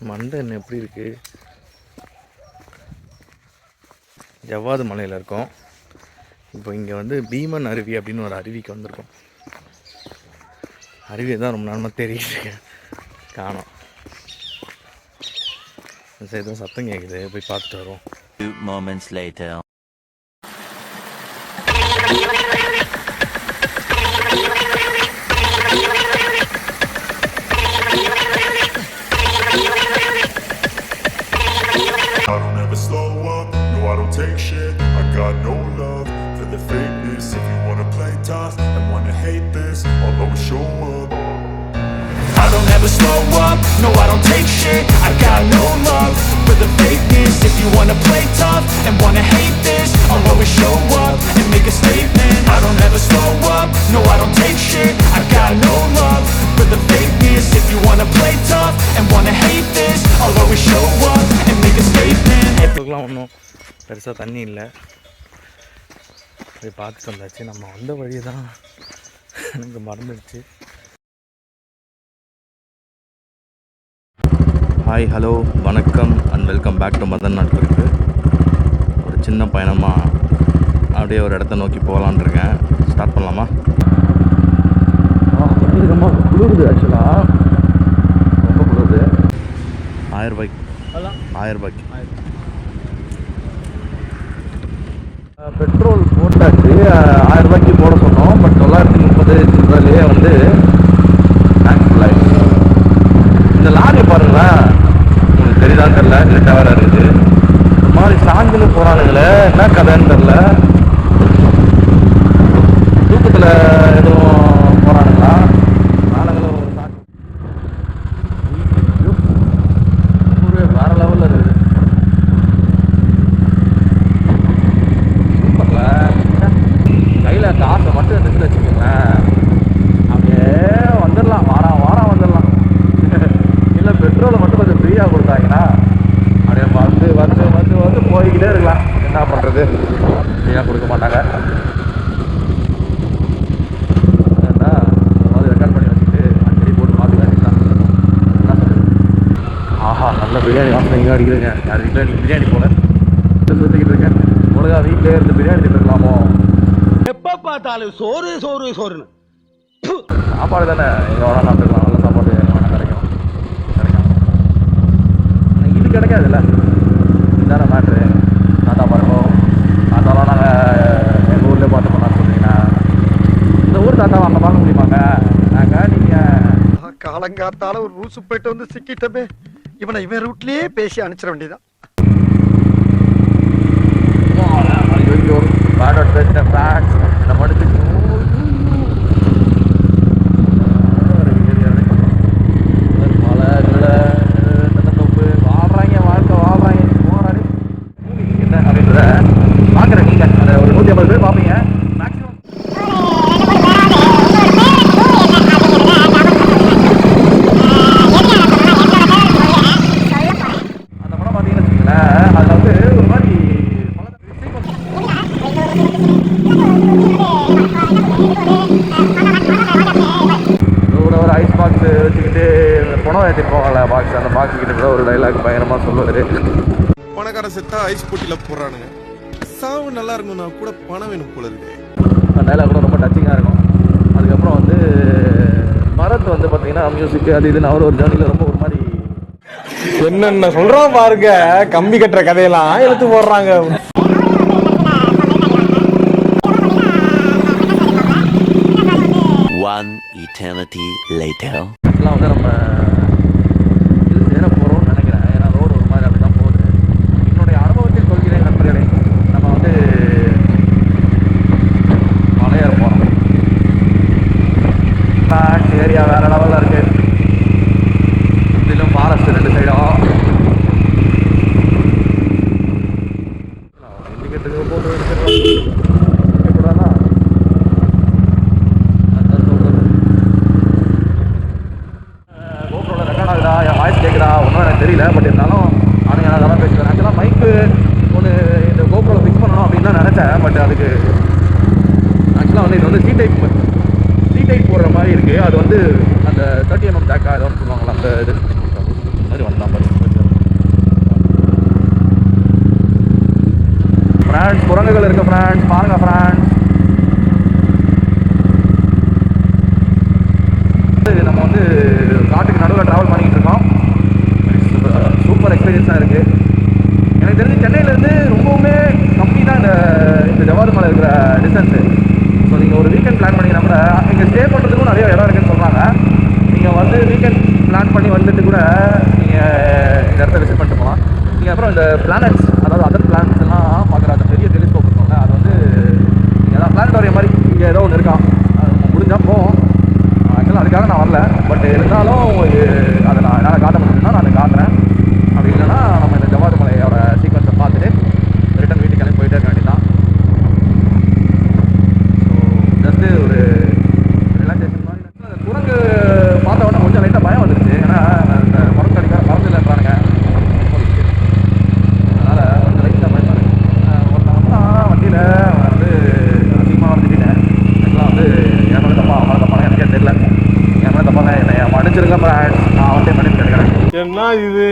மண்டை என்ன எப்படி இருக்குது? ஜவ்வாது மலையில் இருக்கோம். இப்போ இங்கே வந்து பீமன் அருவி அப்படின்னு ஒரு அருவிக்கு வந்திருக்கோம். அருவியை தான் ரொம்ப நேரமாக தெரியுது, காணோம். எதுவும் சத்தம் கேட்குது, போய் பார்த்துட்டு வரோம். 2 moments later. I don't ever slow up, no I don't take shit. I got no love for the fakeness. If you wanna play tough and wanna hate this, I'll always show up. I don't ever slow up, no I don't take shit. I got no love for the fakeness. If you wanna play tough and wanna hate this, I'll always show up and make a statement. I don't ever slow up, no I don't take shit. I got no love for the fakeness. If you wanna play tough and wanna hate this, I'll always show up and make a statement. அதுக்கெலாம் ஒன்றும் பெருசாக தண்ணி இல்லை, போய் பார்த்துட்டு வந்தாச்சு. நம்ம வந்த வழி தான் எனக்கு மறந்துடுச்சு. ஹாய், ஹலோ, வணக்கம் and welcome back to Madan நாட்டுக்கு. ஒரு சின்ன பயணமாக அப்படியே ஒரு இடத்த நோக்கி போகலான் இருக்கேன். ஸ்டார்ட் பண்ணலாமா? ரொம்ப குளிருது, ஆக்சுவலாக ரொம்ப குளிருது. 1000 ரூபாய்க்கு பெட்ரோல் போட்டாச்சு. 1000 ரூபாய்க்கு போட சொன்னோம், பட் 930 சில்லறையிலேயே வந்து டேங்க் ஃபுல் ஆகிடுச்சு. இந்த லாரி பாருங்களேன், உங்களுக்கு தெரியுதான்னு தெரில, லேட்டாக வேறு இருக்குது. இந்த மாதிரி சாஞ்சில் போகிறானுங்களே, என்ன கதைன்னு தெரில. தூக்கத்தில் எதுவும் போகிறானுங்களா? நாளைகளும் ஒரு சாஞ்சி வேறு லெவலில் இருக்குது. கையில் காசை மட்டும் எடுத்து வச்சுக்கோங்களேன், அப்படியே வந்துடலாம், வாரம் வந்துடலாம். இல்லை பெட்ரோலை மட்டும் கொஞ்சம் ஃப்ரீயாக கொடுத்தாங்கன்னா அப்படியே வந்து போய்கிட்டே இருக்கலாம். என்ன பண்ணுறது, ஃப்ரீயாக கொடுக்க மாட்டாங்க. ஏன்னா அது ரெக்கார்ட் பண்ணி வச்சுட்டு அடிக்கடி போட்டு பார்த்துக்கலாம். என்ன சொல்கிறது? ஆஹா, நல்ல பிரியாணி வாசனை இங்கே அடிக்கிறேங்க. யார் வீட்டில் எனக்கு பிரியாணி போல சுற்றிக்கிட்டு இருக்கேன். ஒழுங்கா வீட்டிலே இருந்து பிரியாணி திட்டுருக்கலாமோ? எப்போ பார்த்தாலும் சோறுன்னு சாப்பாடு தானே, எங்கே வேணால் சாப்பிட்டுக்கலாம். நல்ல சாப்பாடு எங்கே வேணால் கிடைக்கும். இது கிடைக்காதுல்ல, இதுதானே மேட்ரு. தாத்தா பாருங்க, தாத்தாலாம் நாங்கள் எங்கள் ஊர்லேயே பார்த்து பண்ணான்னு சொன்னீங்கன்னா இந்த ஊர் தாத்தாவை அங்கே பார்க்க முடியுமாங்க? நாங்கள் நீங்கள் காலங்காத்தால ஒரு ரூசு போயிட்டு வந்து சிக்கிட்டமே, இவனை இவன் ரூட்லேயே பேசி அனுப்பிச்சிட வேண்டியதான். bad at the facts நம்ம அடுத்து மலை தென்னந்தோப்பு வாழ்றாங்க, வாழ்றாங்க போறாரு. என்ன அப்படின்றத பார்க்குறேன். நீங்கள் அதை ஒரு 150 பேர் பார்ப்பீங்க மேக்ஸிமம். அந்த படம் பார்த்தீங்கன்னு வச்சுக்கோங்களேன், அதில் வந்து ஒரு மாதிரி ஒரு ஐஸ் பாக்ஸ் வச்சுக்கிட்டு பணம் ஏற்றிட்டு போகல பாக்ஸ், அந்த பாக்ஸ் கிட்ட கூட ஒரு டைலாக் பயங்கரமாக சொல்லுவார். பணக்கார செத்தா ஐஸ் போட்டியில் போடுறானுங்க, சாவு நல்லா இருக்கும், நான் கூட பணம் வேணும் போல இருக்கு. அந்த டைலாக் கூட ரொம்ப டச்சிங்காக இருக்கும். அதுக்கப்புறம் வந்து பரத் வந்து பார்த்தீங்கன்னா மியூசிக் அது இதுன்னு அவர் ஒரு ஜேர்னியில் ரொம்ப ஒரு மாதிரி என்னென்ன சொல்றான் பாருங்க, கம்பி கட்டுற கதையெல்லாம் எடுத்து போடுறாங்க. One eternity later. இதெல்லாம் வந்து நம்ம இது சேர போகிறோம்னு நினைக்கிறேன். ஏன்னா ரோடு ஒரு மாதிரி அப்படி தான் போகுது. என்னுடைய அனுபவத்தில் சொல்கிறேன் நண்பர்களே, நம்ம வந்து மலையேற போகிறோம். ஏரியா வேறு லெவலில் இருக்குது. இதிலும் ஃபாரஸ்ட் 2 சைடும். இண்டிகேட்டருக்கு போட்டு எடுத்துக்கலாம். என் வாய்ஸ் கேட்குதா ஒன்றும் எனக்கு தெரியல, பட் இருந்தாலும் அவனுங்க நான் நல்லா பேசுவேன். ஆக்சுவலாக மைக்கு ஒன்று இந்த கோப்ரோவில் ஃபிக்ஸ் பண்ணணும் அப்படின்னு தான் நினச்சேன். பட் அதுக்கு ஆக்சுவலாக வந்து இது வந்து சி டைப் போடுற மாதிரி இருக்குது. அது வந்து அந்த 30mm ஜாக்கா ஏதோ சொல்லுவாங்களா, அந்த இது மாதிரி வந்தான் பாரு. நீங்கள் அப்புறம் இந்த பிளானட்ஸ், அதாவது அதர் பிளானட்ஸ் எல்லாம் பார்க்குற அந்த பெரிய டெலிஸ்கோப் இருக்கும்ல, அது வந்து நீங்கள் அதான் பிளானட்டோரியம் மாதிரி இங்கே ஏதோ ஒன்று இருக்கான், அது முடிஞ்சால் போவோம். ஆக்சுவலாக அதுக்காக நான் வரல, பட் இருந்தாலும் அதை நான் என்னால் காட்ட முடியும்னா நான் காட்டுறேன். அப்படி இல்லைன்னா நம்ம இந்த ஜவ்வாது மலையோட சீக்வன்ஸை பார்த்துட்டு ரிட்டன் வீட்டுக்கு கிளம்பி போயிட்டே இருக்க வேண்டியதான். ஸோ ஜஸ்ட்டு ஒரு ரிலாக்ஸேஷன் மாதிரி. அந்த குரங்கு பார்த்த உடனே கொஞ்சம் லைட்டாக பயம் வந்துருச்சு. ஏன்னா இந்த மரம் கடிக்கிற மருந்து இல்லைன்றானுங்க, அதனால் கொஞ்சம் லைட்டாக பயமாக இருக்குது. ஒருத்தன் தான் வண்டியில் வந்து அதிகமாக வந்துட்டேன். ஆக்சுவலாக வந்து என் மேலே தப்பா அவன் தப்பான எனக்கே தெரியல. என் மேலே தப்பாக என்னை மன்னிச்சிருக்கேன் ஃப்ரெண்ட்ஸ், நான் அவன்கிட்ட மன்னிப்பு கேட்குறேன். என்ன இது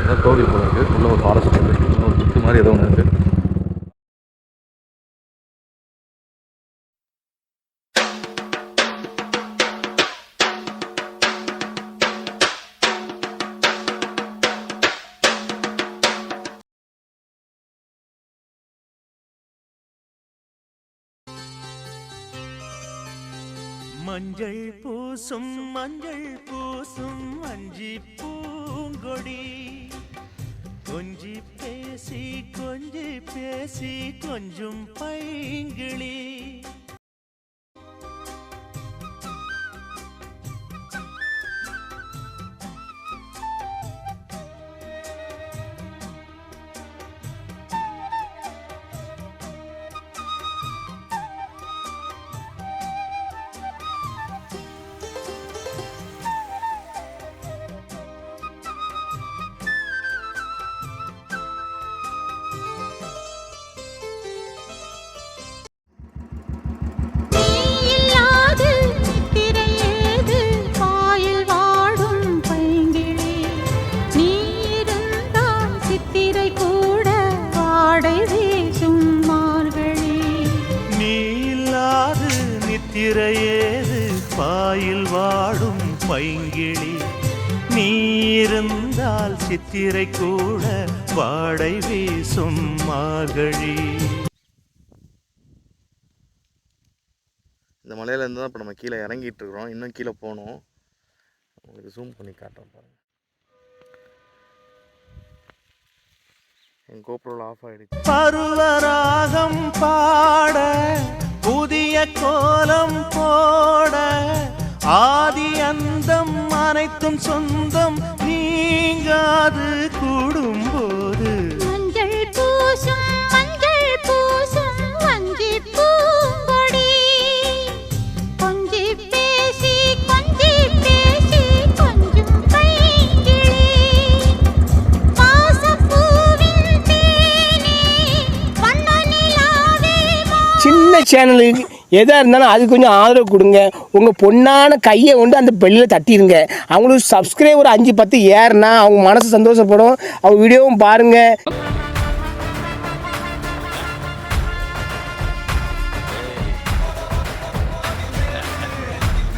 ஏதோ கோவில் போல இருக்குது, உள்ள ஒரு ஃபாரஸ்ட் இருக்குது, ஒரு புத்து மாதிரி ஏதோ ஒன்று இருக்குது. மஞ்சள் பூசும் அஞ்சி பூங்கொடி, கொஞ்சி பேசி கொஞ்சம் பைங்கிளி. திரையேது பாயில் வாடும் பைங்கிளி, நீ இருந்தால் சித்திரை கூட வாடை வீசும் மார்கழி. இந்த மலையிலேருந்து தான் இப்போ நம்ம கீழே இறங்கிட்டு இருக்கிறோம். இன்னும் கீழே போகணும். உங்களுக்கு ஜூம் பண்ணி காட்டுறேன் பாருங்கள். என் கோப்ரோவில் ஆஃப் ஆகிடுச்சு. பருவராகம் பாட புதிய கோலம் போட, ஆதி அந்தம் அனைத்தும் சொந்தம் நீங்காது கூடும்போது, மஞ்சள் பூசும் வஞ்சி பூங்கொடி, கொஞ்சி பேசி கொஞ்சம் பைங்கிளி, பாசப்பூவின் தேனே வண்ண நிலாவே. சின்ன சேனலுக்கு எதாக இருந்தாலும் அது கொஞ்சம் ஆதரவு கொடுங்க. உங்கள் பொண்ணான கையை கொண்டு அந்த பெல்லில் தட்டிடுங்க. அவங்களுக்கு சப்ஸ்கிரைபர் 5-10 ஏறுனா அவங்க மனசு சந்தோஷப்படும். அவங்க வீடியோவும் பாருங்கள்.